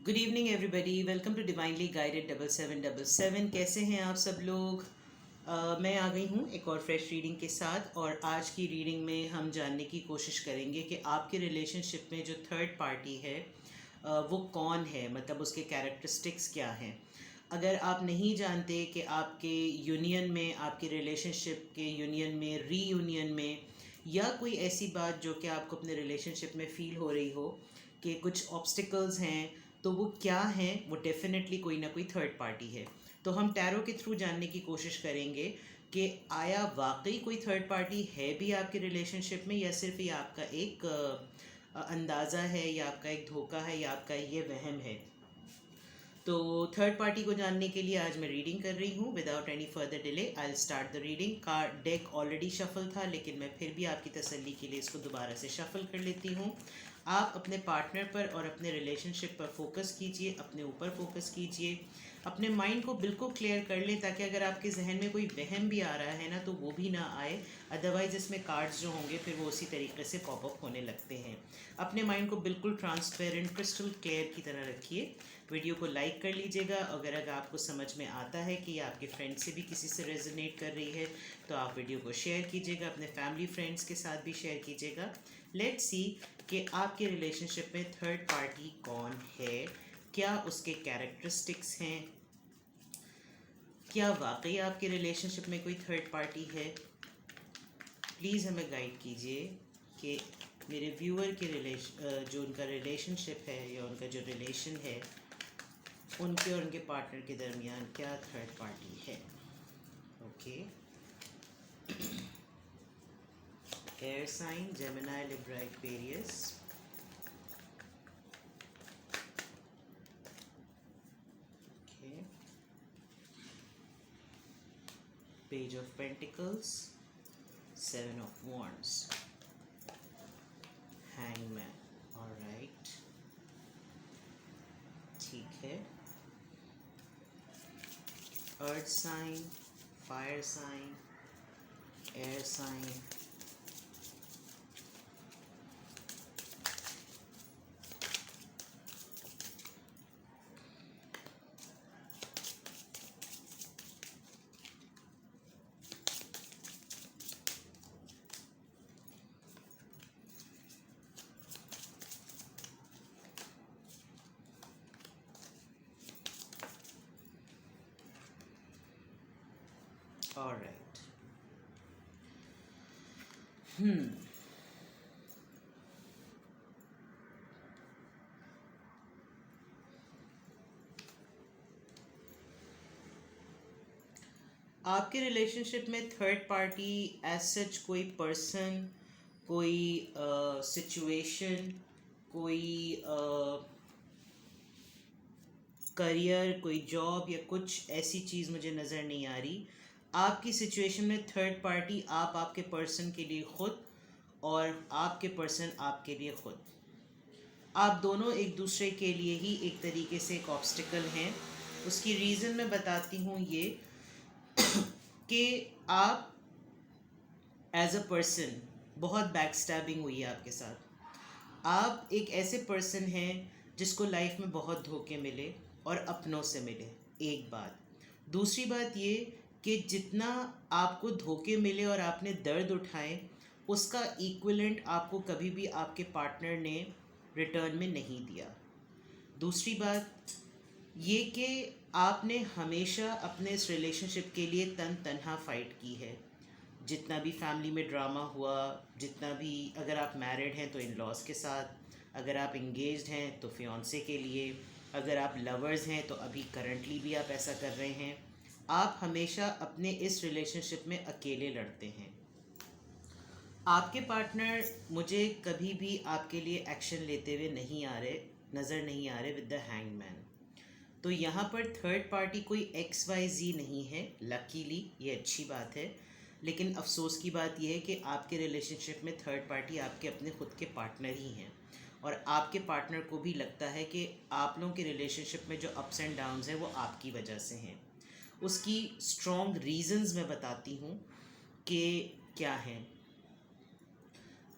Good evening everybody, welcome to divinely guided 7777। कैसे हैं आप सब लोग? मैं आ गई हूँ एक और फ्रेश रीडिंग के साथ। और आज की रीडिंग में हम जानने की कोशिश करेंगे कि आपके रिलेशनशिप में जो थर्ड पार्टी है वो कौन है, मतलब उसके कैरेक्टरिस्टिक्स क्या हैं। अगर आप नहीं जानते कि आपके यूनियन में, आपके रिलेशनशिप के यूनियन में, रीयूनियन में, या कोई ऐसी बात जो कि आपको अपने रिलेशनशिप में फ़ील हो रही हो कि कुछ ऑब्स्टिकल्स हैं, तो वो क्या हैं, वो डेफिनेटली कोई ना कोई थर्ड पार्टी है। तो हम टैरो के थ्रू जानने की कोशिश करेंगे कि आया वाकई कोई थर्ड पार्टी है भी आपके रिलेशनशिप में, या सिर्फ ये आपका एक अंदाज़ा है, या आपका एक धोखा है, या आपका ये वहम है। तो थर्ड पार्टी को जानने के लिए आज मैं रीडिंग कर रही हूँ। Without any further delay I will start the reading. Card deck already shuffle था, लेकिन मैं फिर भी आपकी तसल्ली के लिए इसको दोबारा से शफल कर लेती हूँ। आप अपने पार्टनर पर और अपने रिलेशनशिप पर फोकस कीजिए, अपने ऊपर फोकस कीजिए, अपने माइंड को बिल्कुल क्लियर कर लें, ताकि अगर आपके जहन में कोई वहम भी आ रहा है ना, तो वो भी ना आए। अदरवाइज इसमें कार्ड्स जो होंगे फिर वो उसी तरीके से पॉपअप होने लगते हैं। अपने माइंड को बिल्कुल ट्रांसपेरेंट, क्रिस्टल क्लियर की तरह रखिए। वीडियो को लाइक कर लीजिएगा। अगर आपको समझ में आता है कि आपके फ्रेंड से भी किसी से रेजोनेट कर रही है, तो आप वीडियो को शेयर कीजिएगा, अपने फैमिली फ्रेंड्स के साथ भी शेयर कीजिएगा। लेट्स सी कि आपके रिलेशनशिप में थर्ड पार्टी कौन है, क्या उसके कैरेक्टरिस्टिक्स हैं, क्या वाकई आपके रिलेशनशिप में कोई थर्ड पार्टी है। प्लीज़ हमें गाइड कीजिए कि मेरे व्यूअर के जो उनका रिलेशनशिप है, या उनका जो रिलेशन है, उनके और उनके पार्टनर के दरमियान क्या थर्ड पार्टी है। Okay. Air sign Gemini, Libra, Aquarius. Okay. Page of pentacles, seven of wands, hangman. All right, ठीक है। Earth sign, fire sign, air sign, all right. आपके रिलेशनशिप में थर्ड पार्टी एज सच कोई पर्सन, कोई सिचुएशन, कोई career, कोई job, या कुछ ऐसी चीज़ मुझे नज़र नहीं आ रही। आपकी सिचुएशन में थर्ड पार्टी आप आपके पर्सन के लिए खुद, और आपके पर्सन आपके लिए खुद, आप दोनों एक दूसरे के लिए ही एक तरीके से एक ऑब्स्टिकल हैं। उसकी रीज़न मैं बताती हूँ ये कि आप एज अ पर्सन, बहुत बैक स्टैबिंग हुई है आपके साथ। आप एक ऐसे पर्सन हैं जिसको लाइफ में बहुत धोखे मिले और अपनों से मिले, एक बात। दूसरी बात ये कि जितना आपको धोखे मिले और आपने दर्द उठाए, उसका इक्विवेलेंट आपको कभी भी आपके पार्टनर ने रिटर्न में नहीं दिया। दूसरी बात ये कि आपने हमेशा अपने इस रिलेशनशिप के लिए तन तनहा फाइट की है। जितना भी फैमिली में ड्रामा हुआ, जितना भी, अगर आप मैरिड हैं तो इन लॉज के साथ, अगर आप इंगेज्ड हैं तो फियांसे के लिए, अगर आप लवर्स हैं तो अभी करंटली भी आप ऐसा कर रहे हैं, आप हमेशा अपने इस रिलेशनशिप में अकेले लड़ते हैं। आपके पार्टनर मुझे कभी भी आपके लिए एक्शन लेते हुए नहीं आ रहे, नज़र नहीं आ रहे विद द हैंगमैन। तो यहाँ पर थर्ड पार्टी कोई XYZ नहीं है। लकीली ये अच्छी बात है, लेकिन अफसोस की बात यह है कि आपके रिलेशनशिप में थर्ड पार्टी आपके अपने खुद के पार्टनर ही हैं, और आपके पार्टनर को भी लगता है कि आप लोगों के रिलेशनशिप में जो अप्स एंड डाउन्स हैं वो आपकी वजह से हैं। उसकी स्ट्रॉन्ग रीजंस मैं बताती हूँ कि क्या हैं।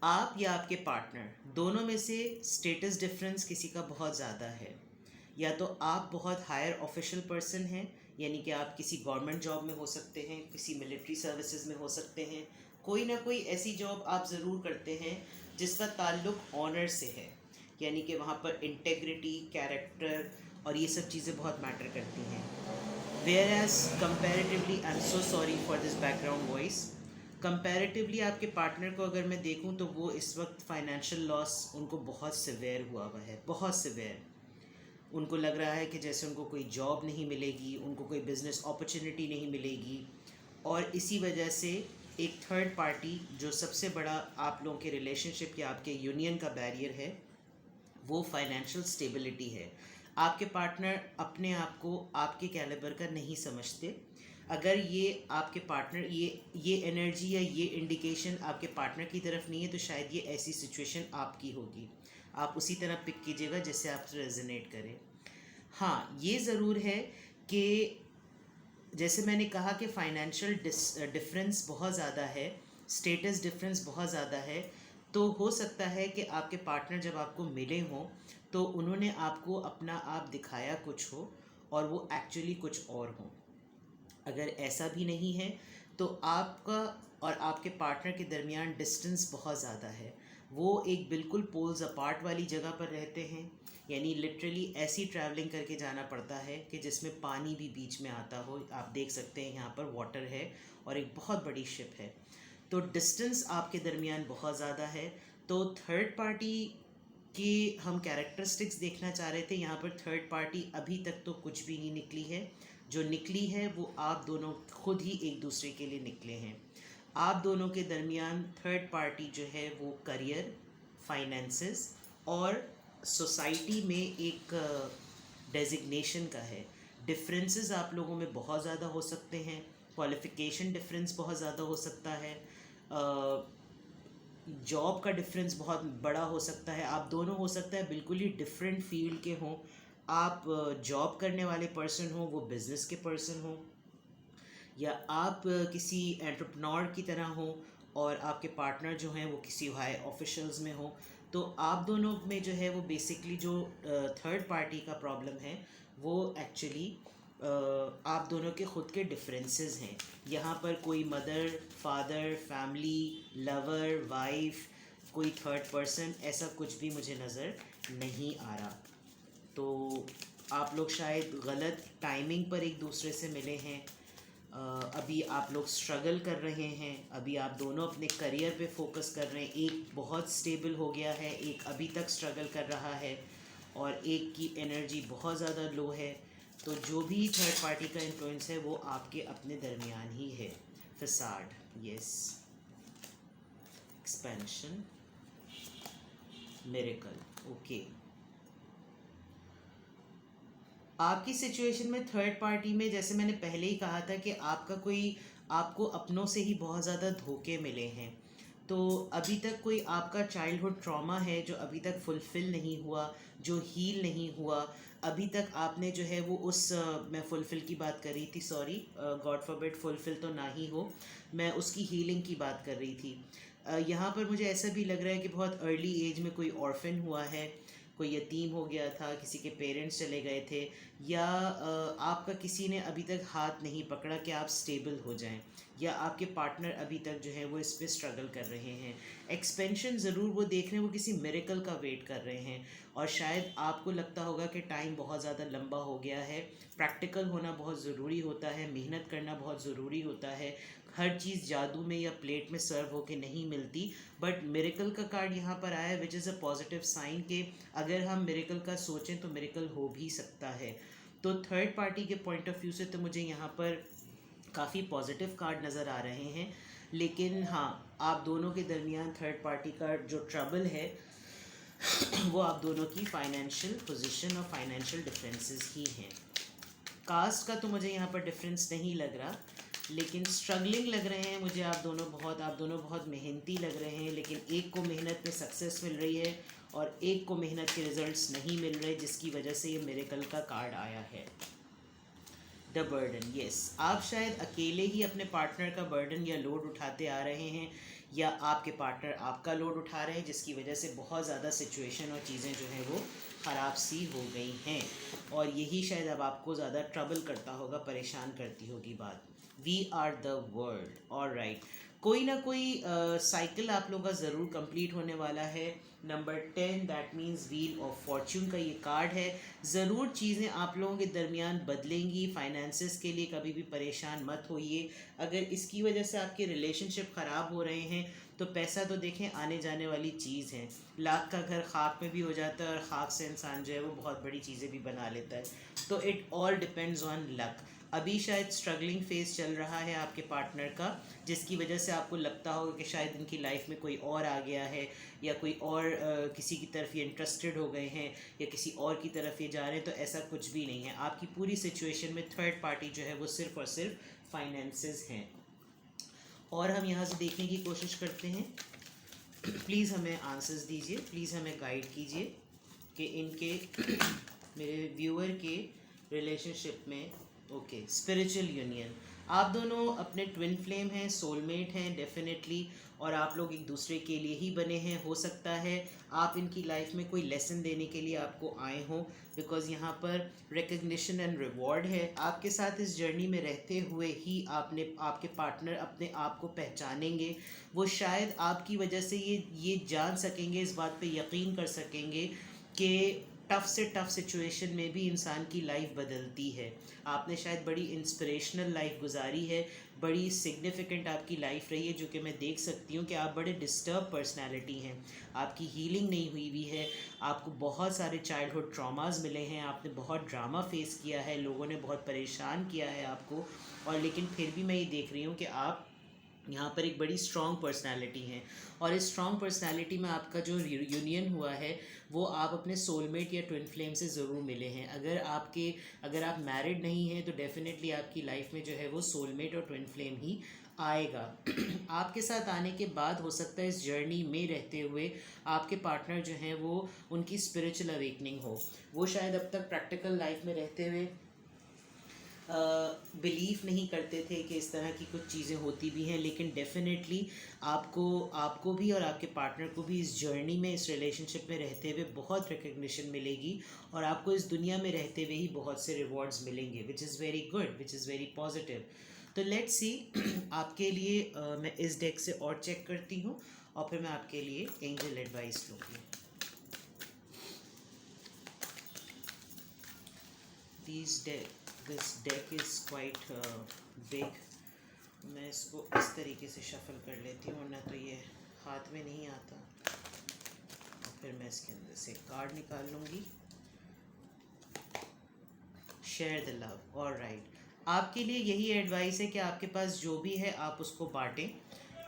आप या आपके पार्टनर दोनों में से स्टेटस डिफरेंस किसी का बहुत ज़्यादा है। या तो आप बहुत हायर ऑफिशियल पर्सन हैं, यानी कि आप किसी गवर्नमेंट जॉब में हो सकते हैं, किसी मिलिट्री सर्विसेज में हो सकते हैं, कोई ना कोई ऐसी जॉब आप ज़रूर करते हैं जिसका ताल्लुक ऑनर से है, यानी कि वहाँ पर इंटेग्रिटी, कैरेक्टर और ये सब चीज़ें बहुत मैटर करती हैं। Whereas comparatively, I am so sorry for this background voice, comparatively आपके पार्टनर को अगर मैं देखूं तो वो इस वक्त फाइनेंशियल लॉस उनको बहुत सिवियर हुआ हुआ है, बहुत सिवियर। उनको लग रहा है कि जैसे उनको कोई जॉब नहीं मिलेगी, उनको कोई बिज़नेस अपॉर्चुनिटी नहीं मिलेगी, और इसी वजह से एक थर्ड पार्टी जो सबसे बड़ा आप लोगों के रिलेशनशिप या आपके यूनियन का बैरियर है वो फाइनेंशियल स्टेबिलिटी है। आपके पार्टनर अपने आप को आपके कैलिबर का नहीं समझते। अगर ये आपके पार्टनर ये एनर्जी या ये इंडिकेशन आपके पार्टनर की तरफ नहीं है तो शायद ये ऐसी सिचुएशन आपकी होगी। आप उसी तरह पिक कीजिएगा जिससे आपसे रेजोनेट करे। हाँ, ये ज़रूर है कि जैसे मैंने कहा कि फाइनेंशियल डिफरेंस बहुत ज़्यादा है, स्टेटस डिफरेंस बहुत ज़्यादा है, तो हो सकता है कि आपके पार्टनर जब आपको मिले हों तो उन्होंने आपको अपना आप दिखाया कुछ हो और वो एक्चुअली कुछ और हो। अगर ऐसा भी नहीं है तो आपका और आपके पार्टनर के दरमियान डिस्टेंस बहुत ज़्यादा है, वो एक बिल्कुल पोल्स अपार्ट वाली जगह पर रहते हैं, यानी लिटरली ऐसी ट्रैवलिंग करके जाना पड़ता है कि जिसमें पानी भी बीच में आता हो। आप देख सकते हैं यहाँ पर वाटर है और एक बहुत बड़ी शिप है, तो डिस्टेंस आपके दरमियान बहुत ज़्यादा है। तो थर्ड पार्टी की हम कैरेक्टरिस्टिक्स देखना चाह रहे थे, यहाँ पर थर्ड पार्टी अभी तक तो कुछ भी नहीं निकली है। जो निकली है वो आप दोनों खुद ही एक दूसरे के लिए निकले हैं। आप दोनों के दरमियान थर्ड पार्टी जो है वो करियर, फाइनेंसेस और सोसाइटी में एक डेजिग्नेशन का है। डिफरेंसेस आप लोगों में बहुत ज़्यादा हो सकते हैं, क्वालिफ़िकेशन डिफरेंस बहुत ज़्यादा हो सकता है, जॉब का डिफरेंस बहुत बड़ा हो सकता है। आप दोनों हो सकता है बिल्कुल ही डिफरेंट फील्ड के हों। आप जॉब करने वाले पर्सन हो, वो बिज़नेस के पर्सन हो, या आप किसी एंटरप्रेन्योर की तरह हो और आपके पार्टनर जो हैं वो किसी हाई ऑफिशियल्स में हो। तो आप दोनों में जो है वो बेसिकली जो थर्ड पार्टी का प्रॉब्लम है वो एक्चुअली आप दोनों के ख़ुद के डिफरेंसेस हैं। यहाँ पर कोई mother, father, family, lover, wife, कोई थर्ड पर्सन, ऐसा कुछ भी मुझे नज़र नहीं आ रहा। तो आप लोग शायद गलत टाइमिंग पर एक दूसरे से मिले हैं। अभी आप लोग स्ट्रगल कर रहे हैं, अभी आप दोनों अपने करियर पे फोकस कर रहे हैं। एक बहुत स्टेबल हो गया है, एक अभी तक स्ट्रगल कर रहा है और एक की एनर्जी बहुत ज़्यादा लो है। तो जो भी थर्ड पार्टी का इन्फ्लुएंस है वो आपके अपने दरमियान ही है। Facade, yes, expansion, miracle, okay. आपकी सिचुएशन में थर्ड पार्टी में जैसे मैंने पहले ही कहा था कि आपको अपनों से ही बहुत ज़्यादा धोखे मिले हैं। तो अभी तक कोई आपका चाइल्डहुड ट्रॉमा है जो अभी तक फुलफ़िल नहीं हुआ, जो हील नहीं हुआ। अभी तक आपने जो है वो मैं फुलफ़िल की बात कर रही थी, सॉरी, गॉड फॉरबिड फुलफ़िल तो ना ही हो, मैं उसकी हीलिंग की बात कर रही थी। यहाँ पर मुझे ऐसा भी लग रहा है कि बहुत अर्ली एज में कोई ऑर्फन हुआ है, कोई यतीम हो गया था, किसी के पेरेंट्स चले गए थे, या आपका किसी ने अभी तक हाथ नहीं पकड़ा कि आप स्टेबल हो जाएं, या आपके पार्टनर अभी तक जो है वो इस पे स्ट्रगल कर रहे हैं। एक्सपेंशन ज़रूर वो देख रहे हैं, वो किसी मिरेकल का वेट कर रहे हैं। और शायद आपको लगता होगा कि टाइम बहुत ज़्यादा लंबा हो गया है। प्रैक्टिकल होना बहुत ज़रूरी होता है, मेहनत करना बहुत ज़रूरी होता है। हर चीज़ जादू में या प्लेट में सर्व होके नहीं मिलती। बट मिरेकल का कार्ड यहाँ पर आया है, which is a positive sign कि अगर हम मिरेकल का सोचें तो मिरेकल हो भी सकता है। तो थर्ड पार्टी के पॉइंट ऑफ व्यू से तो मुझे यहाँ पर काफ़ी पॉजिटिव कार्ड नज़र आ रहे हैं। लेकिन हाँ, आप दोनों के दरमियान थर्ड पार्टी का जो ट्रबल है वो आप दोनों की फाइनेंशियल पोजीशन और फाइनेंशियल डिफरेंसेस ही हैं। कास्ट का तो मुझे यहाँ पर डिफरेंस नहीं लग रहा, लेकिन स्ट्रगलिंग लग रहे हैं मुझे। आप दोनों बहुत मेहनती लग रहे हैं, लेकिन एक को मेहनत में सक्सेस मिल रही है और एक को मेहनत के रिजल्ट्स नहीं मिल रहे, जिसकी वजह से ये मिरेकल का कार्ड आया है। द बर्डन, यस, आप शायद अकेले ही अपने पार्टनर का बर्डन या लोड उठाते आ रहे हैं, या आपके पार्टनर आपका लोड उठा रहे हैं, जिसकी वजह से बहुत ज़्यादा सिचुएशन और चीज़ें जो हैं वो ख़राब सी हो गई हैं, और यही शायद अब आपको ज़्यादा ट्रबल करता होगा, परेशान करती होगी बात। We are the world. और राइट, कोई ना कोई साइकिल आप लोगों का ज़रूर कंप्लीट होने वाला है। Number 10, that means wheel of Fortune का ये कार्ड है। ज़रूर चीज़ें आप लोगों के दरमियान बदलेंगी। फाइनेंसेस के लिए कभी भी परेशान मत होइए। अगर इसकी वजह से आपके रिलेशनशिप ख़राब हो रहे हैं तो पैसा तो देखें आने जाने वाली चीज़ है। लाख का घर खाक में भी हो जाता है, और खाक से इंसान जो है वो बहुत बड़ी चीज़ें भी बना लेता है। तो it all depends on luck. अभी शायद स्ट्रगलिंग फेज चल रहा है आपके पार्टनर का, जिसकी वजह से आपको लगता होगा कि शायद इनकी लाइफ में कोई और आ गया है, या कोई और किसी की तरफ ये इंटरेस्टेड हो गए हैं, या किसी और की तरफ ये जा रहे हैं। तो ऐसा कुछ भी नहीं है। आपकी पूरी सिचुएशन में थर्ड पार्टी जो है वो सिर्फ़ और सिर्फ फाइनेंसेस हैं। और हम यहाँ से देखने की कोशिश करते हैं। प्लीज़ हमें आंसर्स दीजिए, प्लीज़ हमें गाइड कीजिए कि इनके मेरे व्यूअर के रिलेशनशिप में, ओके, स्पिरिचुअल यूनियन, आप दोनों अपने ट्विन फ्लेम हैं, सोलमेट हैं डेफिनेटली, और आप लोग एक दूसरे के लिए ही बने हैं। हो सकता है आप इनकी लाइफ में कोई लेसन देने के लिए आपको आए हों, बिकॉज़ यहाँ पर रिकग्निशन एंड रिवॉर्ड है। आपके साथ इस जर्नी में रहते हुए ही आपके पार्टनर अपने आप को पहचानेंगे। वो शायद आपकी वजह से ये जान सकेंगे, इस बात पे यकीन कर सकेंगे कि टफ़ से टफ़ सिचुएशन में भी इंसान की लाइफ बदलती है। आपने शायद बड़ी इंस्पिरेशनल लाइफ गुजारी है, बड़ी सिग्निफिकेंट आपकी लाइफ रही है, जो कि मैं देख सकती हूँ कि आप बड़े डिस्टर्ब पर्सनालिटी हैं। आपकी हीलिंग नहीं हुई हुई है। आपको बहुत सारे चाइल्डहुड ट्रॉमास मिले हैं, आपने बहुत ड्रामा फेस किया है, लोगों ने बहुत परेशान किया है आपको, और लेकिन फिर भी मैं ये देख रही हूँ कि आप यहाँ पर एक बड़ी स्ट्रॉन्ग पर्सनालिटी हैं। और इस स्ट्रॉन्ग पर्सनालिटी में आपका जो यूनियन हुआ है वो आप अपने सोलमेट या ट्विन फ्लेम से ज़रूर मिले हैं। अगर आप मैरिड नहीं हैं तो डेफिनेटली आपकी लाइफ में जो है वो सोलमेट और ट्विन फ्लेम ही आएगा। आपके साथ आने के बाद हो सकता है इस जर्नी में रहते हुए आपके पार्टनर जो हैं वो उनकी स्पिरिचुअल अवेकनिंग हो। वो शायद अब तक प्रैक्टिकल लाइफ में रहते हुए बिलीव नहीं करते थे कि इस तरह की कुछ चीज़ें होती भी हैं, लेकिन डेफिनेटली आपको भी और आपके पार्टनर को भी इस जर्नी में, इस रिलेशनशिप में रहते हुए बहुत रिकग्निशन मिलेगी, और आपको इस दुनिया में रहते हुए ही बहुत से रिवॉर्ड्स मिलेंगे, which is very good, which is very positive. तो लेट्स सी, आपके लिए मैं इस डेक से और चेक करती हूँ, और फिर मैं आपके लिए एंजल एडवाइस लूँगी। This deck is quite big. मैं इसको इस तरीके से शफल कर लेती हूँ, वरना तो ये हाथ में नहीं आता। और फिर मैं इसके अंदर से कार्ड निकाल लूँगी। Share the love. और राइट, आपके लिए यही एडवाइस है कि आपके पास जो भी है आप उसको बांटें,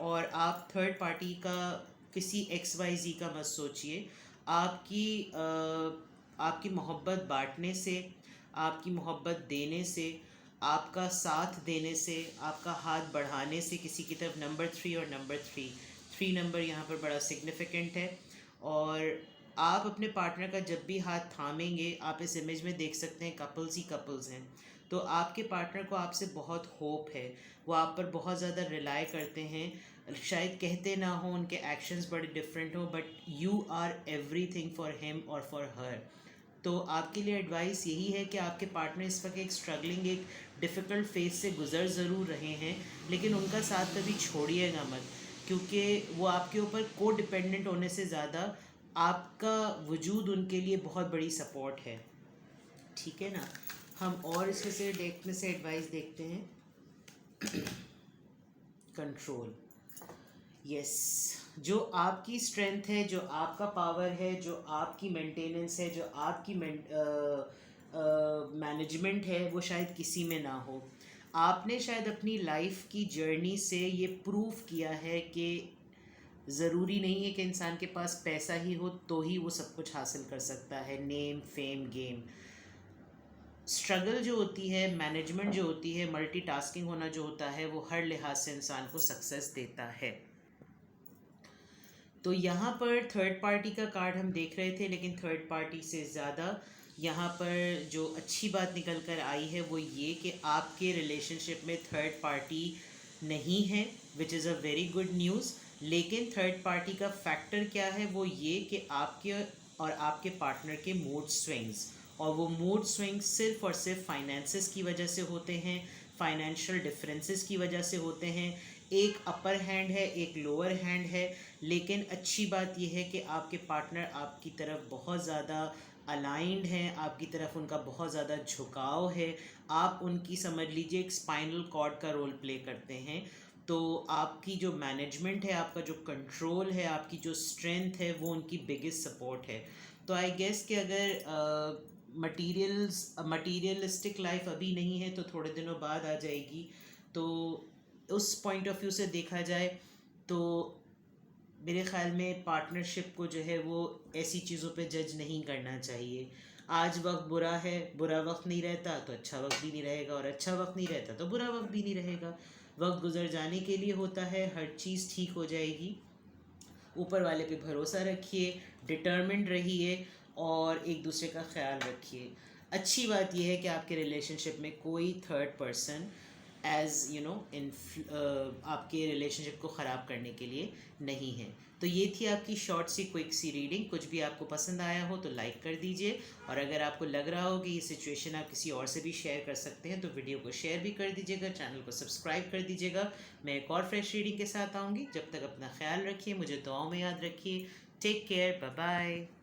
और आप थर्ड पार्टी का किसी XYZ का मत सोचिए। आपकी मोहब्बत बांटने से, आपकी मोहब्बत देने से, आपका साथ देने से, आपका हाथ बढ़ाने से किसी की तरफ, नंबर 3 और नंबर 3 नंबर यहाँ पर बड़ा सिग्निफिकेंट है। और आप अपने पार्टनर का जब भी हाथ थामेंगे, आप इस इमेज में देख सकते हैं कपल्स ही कपल्स हैं, तो आपके पार्टनर को आपसे बहुत होप है, वो आप पर बहुत ज़्यादा रिलाई करते हैं। शायद कहते ना हो, उनके एक्शंस बड़े डिफरेंट हो, but you are everything for him और फॉर हर। तो आपके लिए एडवाइस यही है कि आपके पार्टनर इस वक्त एक डिफ़िकल्ट फेज से गुज़र ज़रूर रहे हैं, लेकिन उनका साथ कभी छोड़िएगा मत, क्योंकि वो आपके ऊपर को डिपेंडेंट होने से ज़्यादा आपका वजूद उनके लिए बहुत बड़ी सपोर्ट है। ठीक है ना। हम और इसमें से डेक में से एडवाइस देखते हैं। कंट्रोल। यस, जो आपकी स्ट्रेंथ है, जो आपका पावर है, जो आपकी मेंटेनेंस है, जो आपकी मैनेजमेंट है, वो शायद किसी में ना हो। आपने शायद अपनी लाइफ की जर्नी से ये प्रूव किया है कि ज़रूरी नहीं है कि इंसान के पास पैसा ही हो तो ही वो सब कुछ हासिल कर सकता है, नेम फेम गेम। स्ट्रगल जो होती है, मैनेजमेंट जो होती है, मल्टीटास्किंग होना जो होता है, वो हर लिहाज से इंसान को सक्सेस देता है। तो यहाँ पर थर्ड पार्टी का कार्ड हम देख रहे थे, लेकिन थर्ड पार्टी से ज़्यादा यहाँ पर जो अच्छी बात निकल कर आई है वो ये कि आपके रिलेशनशिप में थर्ड पार्टी नहीं है, which is a very good news. लेकिन थर्ड पार्टी का फैक्टर क्या है, वो ये कि आपके और आपके पार्टनर के मूड स्विंग्स, और वो मूड स्विंग्स सिर्फ और सिर्फ फाइनेंसेस की वजह से होते हैं, फाइनेंशियल डिफरेंसेस की वजह से होते हैं। एक अपर हैंड है, एक लोअर हैंड है, लेकिन अच्छी बात यह है कि आपके पार्टनर आपकी तरफ बहुत ज़्यादा अलाइंड हैं, आपकी तरफ उनका बहुत ज़्यादा झुकाव है। आप उनकी समझ लीजिए एक स्पाइनल कॉर्ड का रोल प्ले करते हैं। तो आपकी जो मैनेजमेंट है, आपका जो कंट्रोल है, आपकी जो स्ट्रेंथ है, वो उनकी बिगेस्ट सपोर्ट है। तो आई गेस कि अगर मटीरियलिस्टिक लाइफ अभी नहीं है तो थोड़े दिनों बाद आ जाएगी। तो उस पॉइंट ऑफ व्यू से देखा जाए तो मेरे ख़्याल में पार्टनरशिप को जो है वो ऐसी चीज़ों पे जज नहीं करना चाहिए। आज वक्त बुरा है, बुरा वक्त नहीं रहता तो अच्छा वक्त भी नहीं रहेगा, और अच्छा वक्त नहीं रहता तो बुरा वक्त भी नहीं रहेगा। वक्त गुजर जाने के लिए होता है, हर चीज़ ठीक हो जाएगी। ऊपर वाले पे भरोसा रखिए, डिटर्मिन्ड रहिए, और एक दूसरे का ख्याल रखिए। अच्छी बात यह है कि आपके रिलेशनशिप में कोई third person as you know in आपके रिलेशनशिप को ख़राब करने के लिए नहीं है। तो ये थी आपकी शॉर्ट सी क्विक सी रीडिंग। कुछ भी आपको पसंद आया हो तो लाइक कर दीजिए, और अगर आपको लग रहा हो कि ये सिचुएशन आप किसी और से भी शेयर कर सकते हैं तो वीडियो को शेयर भी कर दीजिएगा, चैनल को सब्सक्राइब कर दीजिएगा। मैं एक और फ्रेश रीडिंग के साथ आऊँगी। जब तक अपना ख्याल रखिए, मुझे दुआओं में याद रखिए। Take care, bye bye.